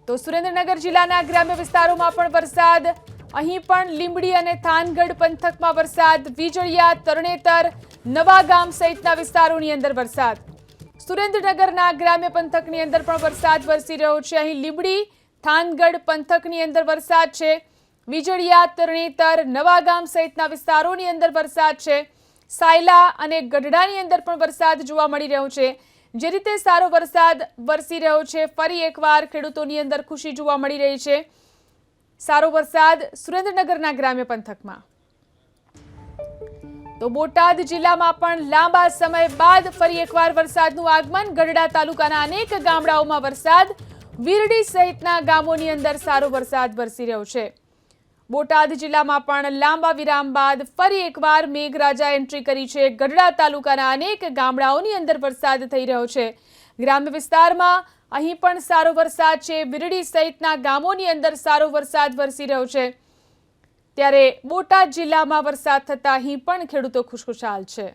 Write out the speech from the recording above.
તો સુરેન્દ્રનગર જિલ્લાના ગ્રામ્ય વિસ્તારોમાં પણ વરસાદ, અહીં પણ લીંબડી અને થાનગઢ પંથકમાં વરસાદ, વીજળિયા, તરણેતર, નવાગામ સહિતના વિસ્તારોની અંદર વરસાદ. સુરેન્દ્રનગરના ગ્રામ્ય પંથકની અંદર પણ વરસાદ વરસી રહ્યો છે. અહીં લીંબડી, થાનગઢ પંથકની અંદર વરસાદ છે. વીજળિયા, તરણેતર, નવાગામ સહિતના વિસ્તારોની અંદર વરસાદ છે. સાયલા અને ગઢડાની અંદર પણ વરસાદ જોવા મળી રહ્યો છે. જે રીતે સારો વરસાદ વરસી રહ્યો છે, ફરી એકવાર ખેડૂતોની અંદર ખુશી જોવા મળી રહી છે. સારો વરસાદ સુરેન્દ્રનગરના ગ્રામ્ય પંથકમાં. તો બોટાદ જિલ્લામાં પણ લાંબા સમય બાદ ફરી એકવાર વરસાદનું આગમન. ગઢડા તાલુકાના અનેક ગામડાઓમાં વરસાદ, વીરડી સહિતના ગામોની અંદર સારો વરસાદ વરસી રહ્યો છે. બોટાદ જિલ્લામાં પણ લાંબા વિરામ બાદ ફરી એકવાર મેઘરાજા એન્ટ્રી કરી છે. ગઢડા તાલુકાના અનેક ગામડાઓની અંદર વરસાદ થઈ રહ્યો છે. ગ્રામ્ય વિસ્તારમાં અહીં પણ સારો વરસાદ છે. વીરડી સહિતના ગામોની અંદર સારો વરસાદ વરસી રહ્યો છે. ત્યારે બોટાદ જિલ્લામાં વરસાદ થતા અહીં પણ ખેડૂતો ખુશખુશાલ છે.